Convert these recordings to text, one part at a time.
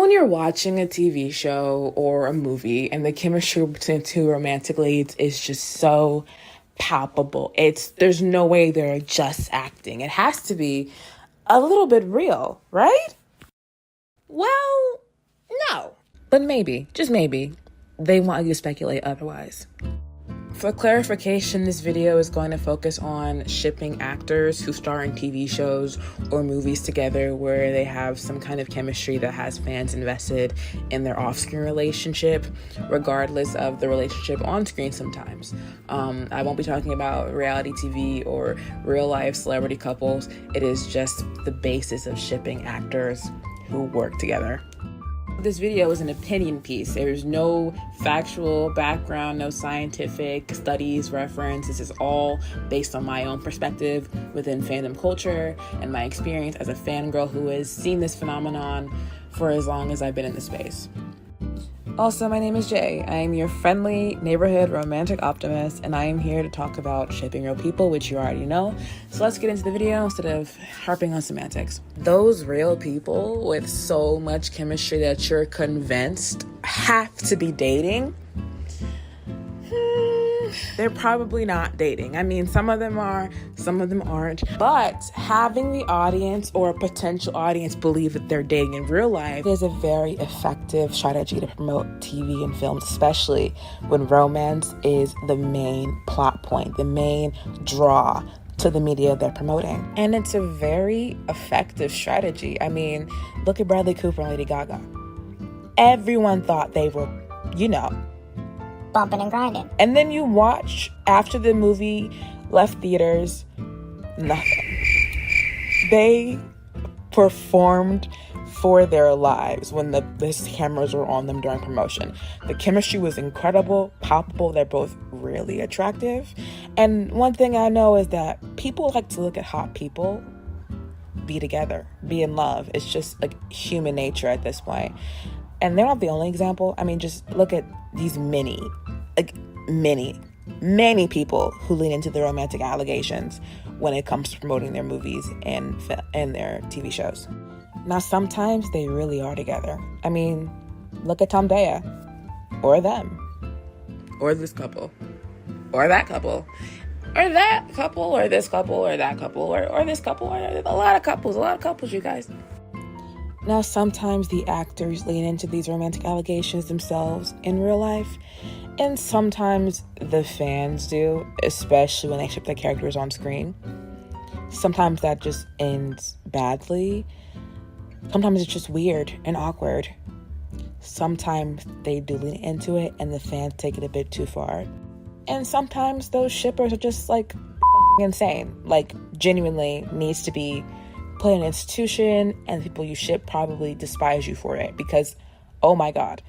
when you're watching a TV show or a movie and the chemistry between two romantic leads is just so palpable. There's no way they're just acting. It has to be a little bit real, right? Well, no. But maybe, just maybe, they want you to speculate otherwise. For clarification, this video is going to focus on shipping actors who star in TV shows or movies together where they have some kind of chemistry that has fans invested in their off-screen relationship, regardless of the relationship on screen sometimes. I won't be talking about reality TV or real-life celebrity couples. It is just the basis of shipping actors who work together. This video is an opinion piece. There's no factual background, no scientific studies reference. This is all based on my own perspective within fandom culture and my experience as a fangirl who has seen this phenomenon for as long as I've been in the space. Also, my name is Jay. I am your friendly neighborhood romantic optimist, and I am here to talk about shipping real people, which you already know. So let's get into the video instead of harping on semantics. Those real people with so much chemistry that you're convinced have to be dating, they're probably not dating. I mean, some of them are, some of them aren't. But having the audience or a potential audience believe that they're dating in real life is a very effective strategy to promote TV and films, especially when romance is the main plot point, the main draw to the media they're promoting. And it's a very effective strategy. I mean, look at Bradley Cooper and Lady Gaga. Everyone thought they were, bumping and grinding. And then you watch after the movie left theaters, nothing. They performed for their lives when the cameras were on them during promotion. The chemistry was incredible, palpable. They're both really attractive. And one thing I know is that people like to look at hot people be together, be in love. It's just like human nature at this point. And they're not the only example. I mean, just look at these many people who lean into the romantic allegations when it comes to promoting their movies and their TV shows. Now, sometimes they really are together. I mean, look at Tom Daya, or them, or this couple, or that couple, or that couple, or this couple, or that couple, or this couple, or a lot of couples, you guys. Now, sometimes the actors lean into these romantic allegations themselves in real life, and sometimes the fans do, especially when they ship their characters on screen. Sometimes that just ends badly. Sometimes it's just weird and awkward. Sometimes they do lean into it and the fans take it a bit too far. And sometimes those shippers are just like fucking insane. Like, genuinely needs to be put in an institution, and the people you ship probably despise you for it because, oh my God.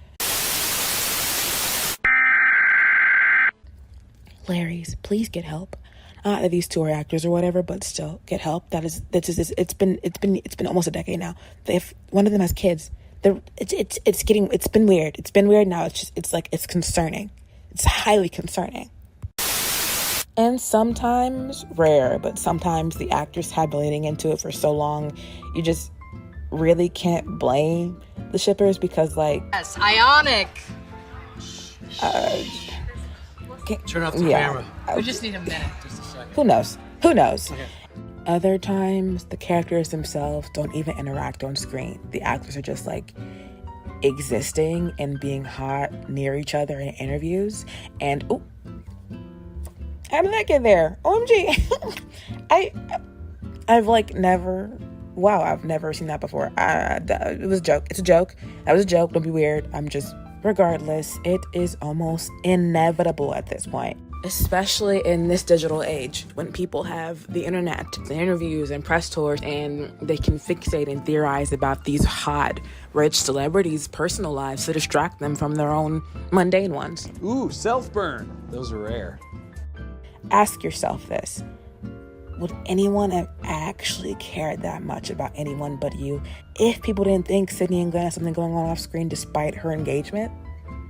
Larry's, please get help. Not that these two are actors or whatever, but still get help. It's been almost a decade now. One of them has kids. It's been weird. It's been weird now. It's concerning. It's highly concerning. And sometimes, rare, but sometimes the actors have been leaning into it for so long, you just really can't blame the shippers because, like... Yes, ionic! Turn off the camera. We just need a minute. Just a second. Who knows? Okay. Other times, the characters themselves don't even interact on screen. The actors are just, like, existing and being hot near each other in interviews. And, ooh, how did that get there? OMG. I've never seen that before. It was a joke. It's a joke. That was a joke. Don't be weird. Regardless, it is almost inevitable at this point, especially in this digital age when people have the internet, the interviews and press tours, and they can fixate and theorize about these hot, rich celebrities' personal lives to distract them from their own mundane ones. Ooh, self-burn. Those are rare. Ask yourself this. Would anyone have actually cared that much about anyone but you if people didn't think Sydney and Glenn had something going on off screen despite her engagement?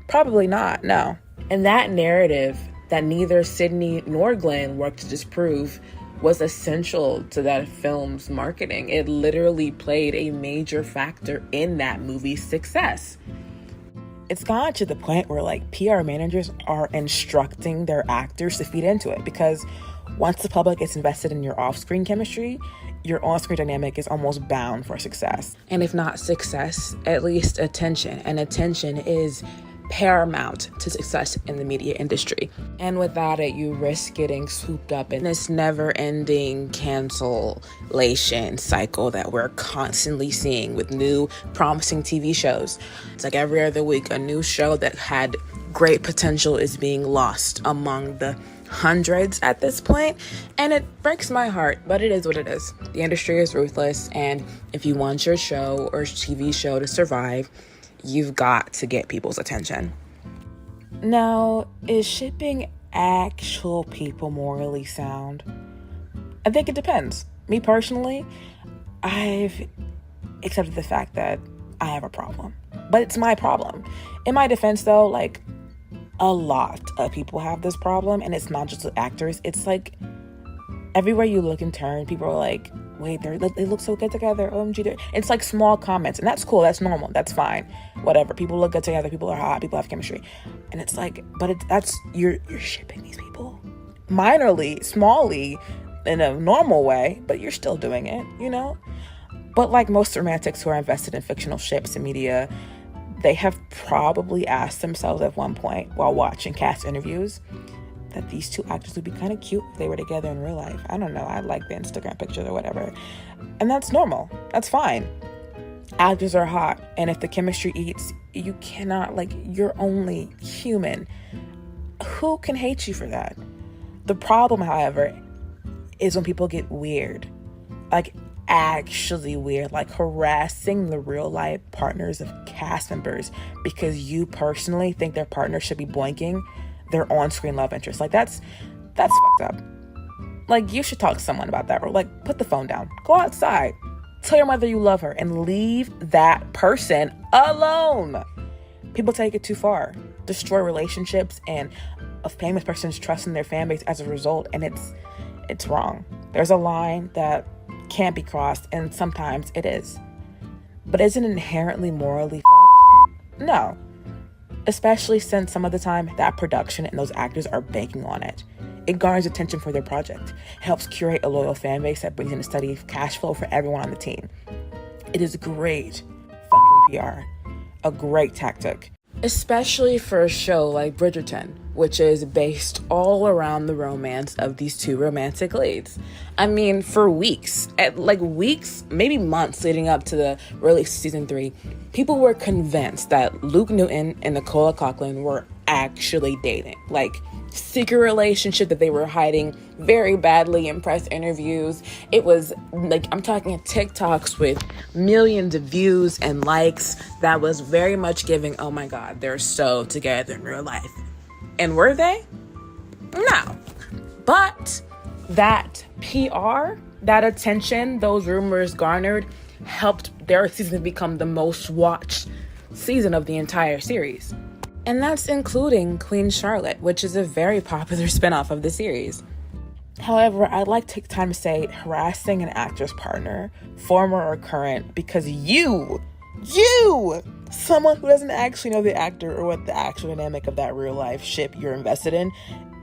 Probably not, no. And that narrative that neither Sydney nor Glenn worked to disprove was essential to that film's marketing. It literally played a major factor in that movie's success. It's gone to the point where like PR managers are instructing their actors to feed into it, because once the public gets invested in your off-screen chemistry, your on-screen dynamic is almost bound for success. And if not success, at least attention. And attention is paramount to success in the media industry. And without it, you risk getting swooped up in this never-ending cancellation cycle that we're constantly seeing with new promising TV shows. It's like every other week, a new show that had great potential is being lost among the hundreds at this point, and it breaks my heart, but it is what it is. The industry is ruthless, and if you want your show or TV show to survive, you've got to get people's attention. Now, is shipping actual people morally sound? I think it depends. Me personally, I've accepted the fact that I have a problem, but it's my problem. In my defense though, like, a lot of people have this problem, and it's not just with actors. It's like everywhere you look and turn, people are like, wait, they look so good together. OMG. It's like small comments, and that's cool. That's normal. That's fine. Whatever. People look good together. People are hot. People have chemistry. And it's like, but you're shipping these people. Minorly, smallly, in a normal way, but you're still doing it, you know? But like most romantics who are invested in fictional ships and media, they have probably asked themselves at one point while watching cast interviews that these two actors would be kind of cute if they were together in real life. I don't know. I like the Instagram pictures or whatever. And that's normal. That's fine. Actors are hot. And if the chemistry eats, you cannot, like, you're only human. Who can hate you for that? The problem, however, is when people get weird. Like, actually weird, like harassing the real life partners of cast members because you personally think their partner should be boinking their on-screen love interest. Like that's fucked up. Like, you should talk to someone about that, or like put the phone down, go outside, tell your mother you love her, and leave that person alone. People take it too far, destroy relationships and a famous person's trust in their fan base as a result, and it's wrong. There's a line that can't be crossed, and sometimes it is. But is it inherently morally fucked? No. Especially since some of the time that production and those actors are banking on it. It garners attention for their project. It helps curate a loyal fan base that brings in a steady cash flow for everyone on the team. It is great fucking PR. A great tactic. Especially for a show like Bridgerton, which is based all around the romance of these two romantic leads. I mean, for weeks, maybe months leading up to the release of season 3, people were convinced that Luke Newton and Nicola Coughlan were actually dating. Like, secret relationship that they were hiding very badly in press interviews. It was like, I'm talking TikToks with millions of views and likes that was very much giving, oh my God, they're so together in real life. And were they? No. But that PR, that attention those rumors garnered helped their season become the most watched season of the entire series. And that's including Queen Charlotte, which is a very popular spinoff of the series. However, I'd like to take time to say harassing an actor's partner, former or current, because you, someone who doesn't actually know the actor or what the actual dynamic of that real life ship you're invested in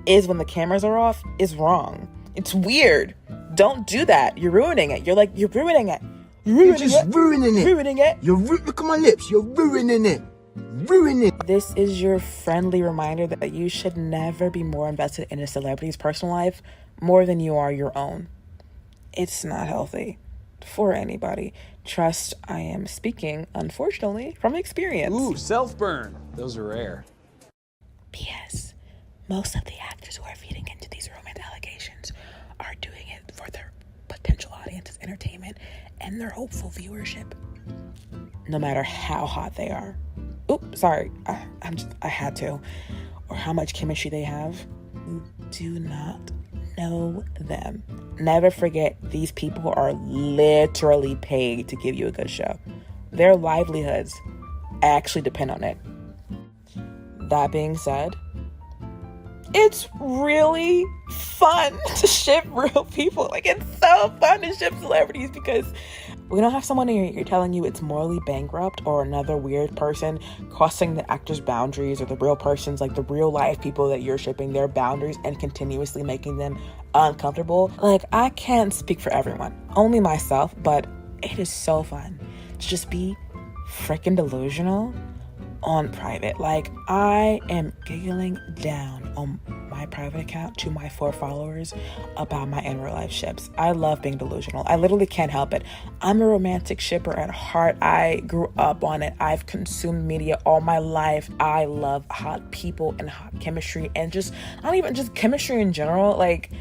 is when the cameras are off, is wrong. It's weird. Don't do that. You're ruining it. You're ruining it. You're just ruining it. Ruining it. Look at my lips. You're ruining it. This is your friendly reminder that you should never be more invested in a celebrity's personal life more than you are your own. It's not healthy for anybody. Trust, I am speaking, unfortunately, from experience. Ooh, self-burn. Those are rare. P.S. Most of the actors who are feeding into these romance allegations are doing it for their potential audience's entertainment and their hopeful viewership, no matter how hot they are. Oops, sorry, I had to. Or how much chemistry they have. You do not know them. Never forget, these people are literally paid to give you a good show. Their livelihoods actually depend on it. That being said, it's really fun to ship real people. Like, it's so fun to ship celebrities because we don't have someone in your ear telling you it's morally bankrupt, or another weird person crossing the actor's boundaries, or the real person's, like the real life people that you're shipping, their boundaries and continuously making them uncomfortable. Like, I can't speak for everyone, only myself, but it is so fun to just be freaking delusional on private. Like, I am giggling down on my private account to my 4 followers about my in real life ships. I love being delusional. I literally can't help it. I'm a romantic shipper at heart. I grew up on it. I've consumed media all my life. I love hot people and hot chemistry, and just not even just chemistry in general. Like,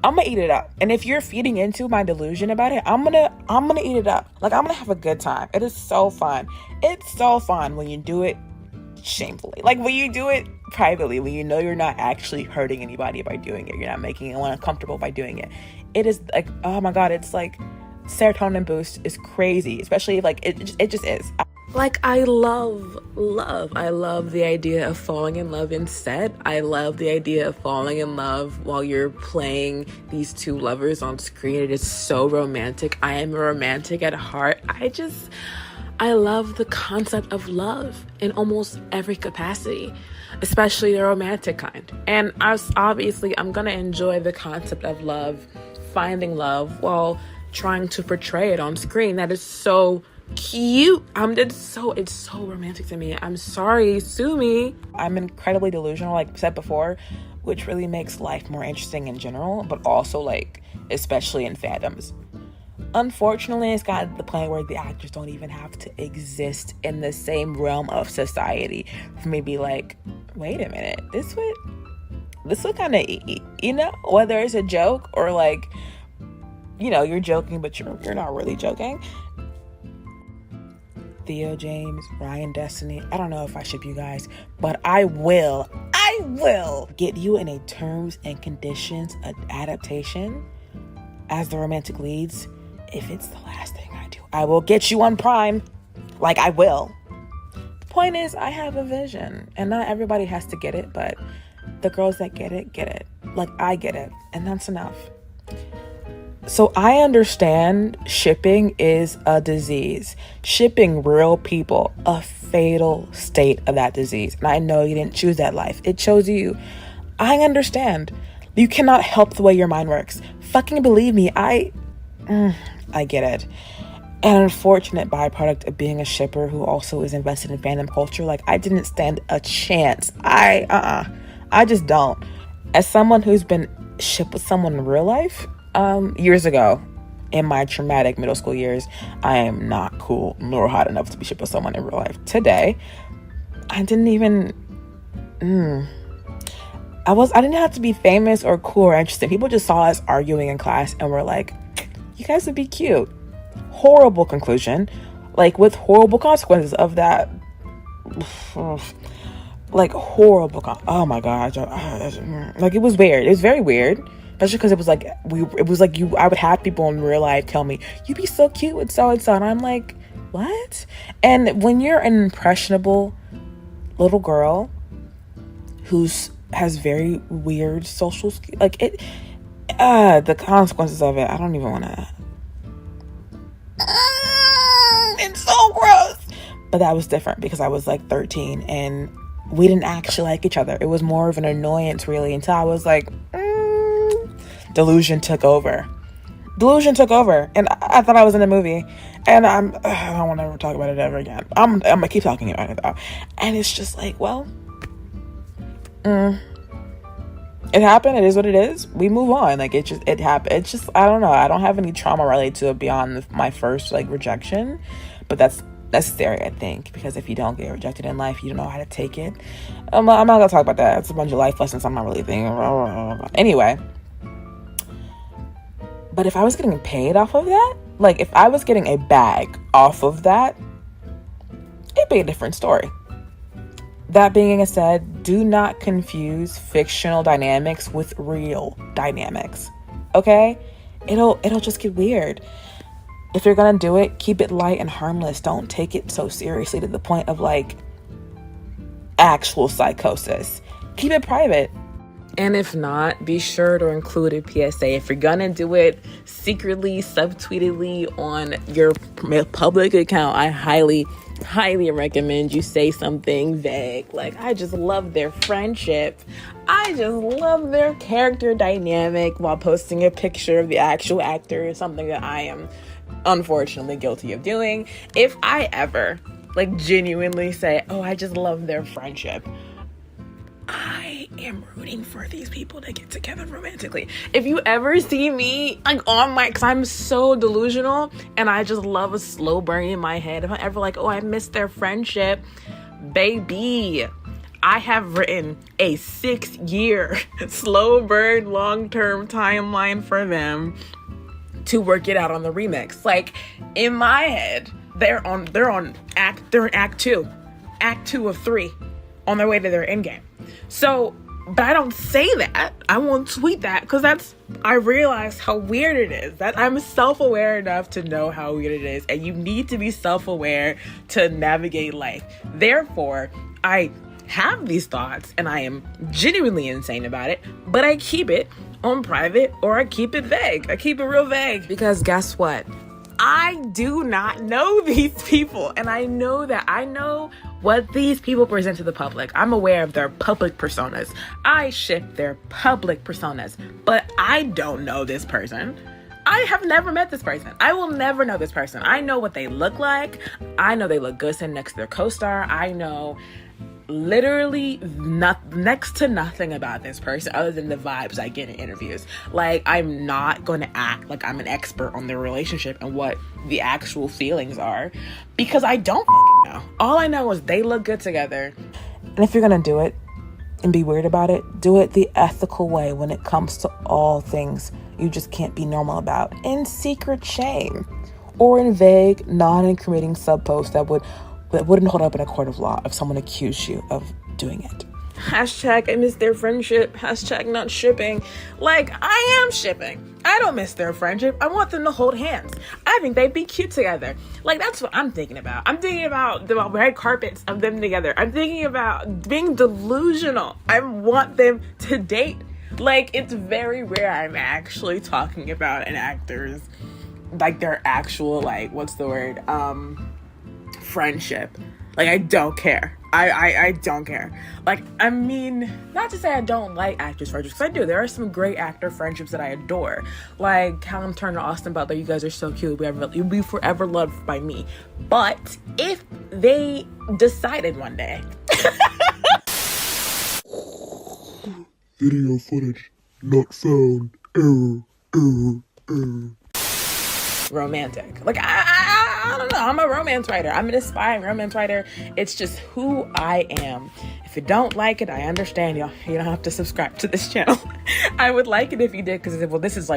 I'm gonna eat it up. And if you're feeding into my delusion about it, I'm gonna eat it up. Like, I'm gonna have a good time. It is so fun. It's so fun when you do it shamefully. Like, when you do it privately, when you know you're not actually hurting anybody by doing it, you're not making anyone uncomfortable by doing it. It is like, oh my God, it's like serotonin boost is crazy, especially if, like, it just is. Like, I love. I love the idea of falling in love in set. I love the idea of falling in love while you're playing these 2 lovers on screen. It is so romantic. I am a romantic at heart. I love the concept of love in almost every capacity, especially the romantic kind. And I'm gonna enjoy the concept of love, finding love while trying to portray it on screen. That is so cute. It's so romantic to me. I'm sorry, sue me. I'm incredibly delusional, like I said before, which really makes life more interesting in general, but also, like, especially in fandoms. Unfortunately, it's gotten to the point where the actors don't even have to exist in the same realm of society for me to be like, wait a minute, this would kind of, you know, whether it's a joke or, like, you know, you're joking, but you're not really joking. Theo James, Ryan Destiny, I don't know if I ship you guys, but I will get you in a terms and conditions adaptation as the romantic leads. If it's the last thing I do, I will get you on Prime. Like, I will. The point is, I have a vision, and not everybody has to get it, but the girls that get it. Like, I get it, and that's enough. So I understand shipping is a disease. Shipping real people, a fatal state of that disease. And I know you didn't choose that life. It chose you. I understand. You cannot help the way your mind works. Fucking believe me, I get it. An unfortunate byproduct of being a shipper who also is invested in fandom culture. Like, I didn't stand a chance. I just don't. As someone who's been shipped with someone in real life, years ago, in my traumatic middle school years, I am not cool nor hot enough to be shipped with someone in real life. Today, I didn't even, I didn't have to be famous or cool or interesting. People just saw us arguing in class and were like, you guys would be cute. Horrible conclusion, like, with horrible consequences of that. Like, horrible. Oh my God. Like, it was weird. It was very weird. Especially because it was like I would have people in real life tell me, you'd be so cute with so-and-so. And I'm like, what? And when you're an impressionable little girl has very weird social skills, like, the consequences of it, I don't even want to. It's so gross. But that was different because I was like 13 and we didn't actually like each other. It was more of an annoyance, really, until I was like, Delusion took over, and I thought I was in a movie, and I don't want to ever talk about it ever again. I'm gonna keep talking about it though, and it's just like, well, it happened. It is what it is. We move on. Like, it happened. It's just, I don't know. I don't have any trauma related to it beyond my first, like, rejection, but that's necessary, I think, because if you don't get rejected in life, you don't know how to take it. I'm not gonna talk about that. It's a bunch of life lessons I'm not really thinking. Anyway. But if I was getting paid off of that, like, if I was getting a bag off of that, it'd be a different story. That being said, do not confuse fictional dynamics with real dynamics. Okay? It'll just get weird. If you're gonna do it, keep it light and harmless. Don't take it so seriously to the point of, like, actual psychosis. Keep it private. And if not, be sure to include a PSA. If you're gonna do it secretly, subtweetedly on your public account, I highly recommend you say something vague. Like, I just love their friendship. I just love their character dynamic, while posting a picture of the actual actor, something that I am unfortunately guilty of doing. If I ever genuinely say, oh, I just love their friendship, I am rooting for these people to get together romantically. If you ever see me on my, because I'm so delusional and I just love a slow burn in my head. If I ever oh, I miss their friendship, baby, I have written a 6-year slow burn long-term timeline for them to work it out on the remix. In my head, they're in act 2 of 3, on their way to their end game. So, but I don't say that. I won't tweet that, because I realize how weird it is. That I'm self-aware enough to know how weird it is, and you need to be self-aware to navigate life. Therefore, I have these thoughts and I am genuinely insane about it, but I keep it on private, or I keep it vague. I keep it real vague, because guess what? I do not know these people, and I know what these people present to the public. I'm aware of their public personas. I ship their public personas, but I don't know this person. I have never met this person. I will never know this person. I know what they look like. I know they look good sitting next to their co-star. I know literally next to nothing about this person other than the vibes I get in interviews. I'm not going to act like I'm an expert on their relationship and what the actual feelings are, because I don't fucking know. All I know is they look good together. And if you're going to do it and be weird about it, do it the ethical way when it comes to all things you just can't be normal about, in secret shame, or in vague, non-incriminating sub-posts that wouldn't hold up in a court of law if someone accused you of doing it. Hashtag I miss their friendship. Hashtag not shipping. I am shipping. I don't miss their friendship. I want them to hold hands. I think they'd be cute together. That's what I'm thinking about. I'm thinking about the red carpets of them together. I'm thinking about being delusional. I want them to date. It's very rare I'm actually talking about an actor's, their actual, what's the word? Friendship. I don't care. I don't care. I mean, not to say I don't like actors' friendships, because I do. There are some great actor friendships that I adore. Callum Turner, Austin Butler, you guys are so cute. You'll be forever loved by me. But if they decided one day Video footage not found. Error. romantic. I don't know. I'm a romance writer. I'm an aspiring romance writer. It's just who I am. If you don't like it, I understand. You don't have to subscribe to this channel. I would like it if you did, because well, this is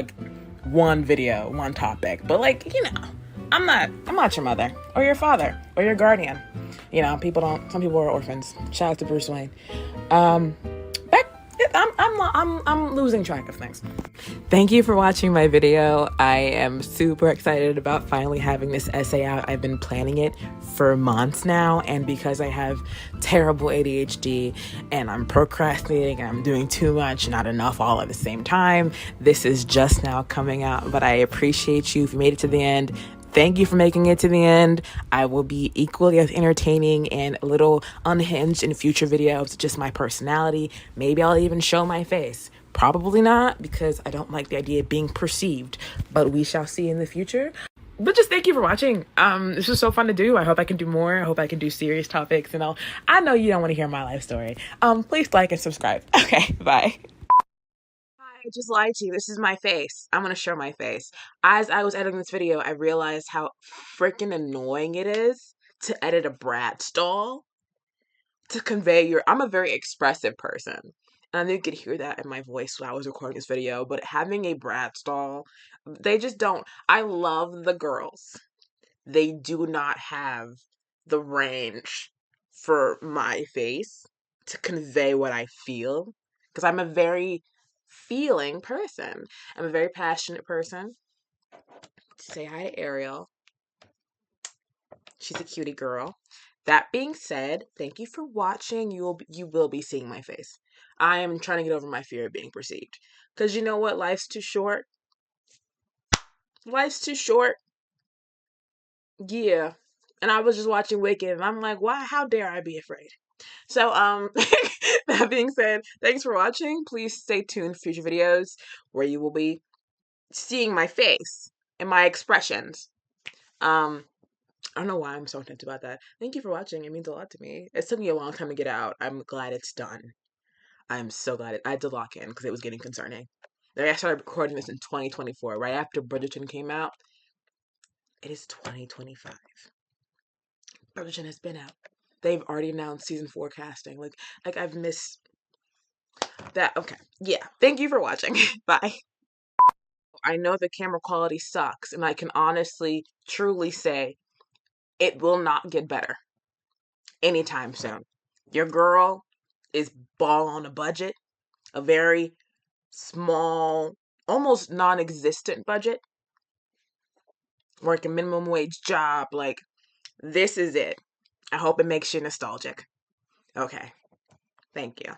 one video, one topic. But I'm not your mother or your father or your guardian. Some people are orphans. Shout out to Bruce Wayne. I'm losing track of things. Thank you for watching my video. I am super excited about finally having this essay out. I've been planning it for months now, and because I have terrible ADHD and I'm procrastinating and I'm doing too much, not enough all at the same time, this is just now coming out. But I appreciate you if you made it to the end. Thank you for making it to the end. I will be equally as entertaining and a little unhinged in future videos, just my personality. Maybe I'll even show my face. Probably not, because I don't like the idea of being perceived, but we shall see in the future. But just thank you for watching. This was so fun to do. I hope I can do more. I hope I can do serious topics, and I know you don't want to hear my life story. Please like and subscribe. Okay, bye. I just lied to you. This is my face. I'm going to show my face. As I was editing this video, I realized how freaking annoying it is to edit a Bratz doll to convey I'm a very expressive person. And I know you could hear that in my voice while I was recording this video, but having a Bratz doll, they just don't. I love the girls. They do not have the range for my face to convey what I feel, because I'm a very feeling person. I'm a very passionate person. Say hi to Ariel. She's a cutie girl. That being said, thank you for watching. You will be seeing my face. I am trying to get over my fear of being perceived. Because you know what? Life's too short. Life's too short. Yeah. And I was just watching Wicked and I'm like, why? How dare I be afraid? So, that being said, thanks for watching. Please stay tuned for future videos where you will be seeing my face and my expressions. I don't know why I'm so intense about that. Thank you for watching. It means a lot to me. It took me a long time to get out. I'm glad it's done. I'm so glad I had to lock in because it was getting concerning. I started recording this in 2024, right after Bridgerton came out. It is 2025. Bridgerton has been out. They've already announced season 4 casting. Like I've missed that. Okay, yeah. Thank you for watching. Bye. I know the camera quality sucks, and I can honestly, truly say it will not get better anytime soon. Your girl is ball on a budget, a very small, almost non-existent budget, working minimum wage job. Like, this is it. I hope it makes you nostalgic. Okay. Thank you.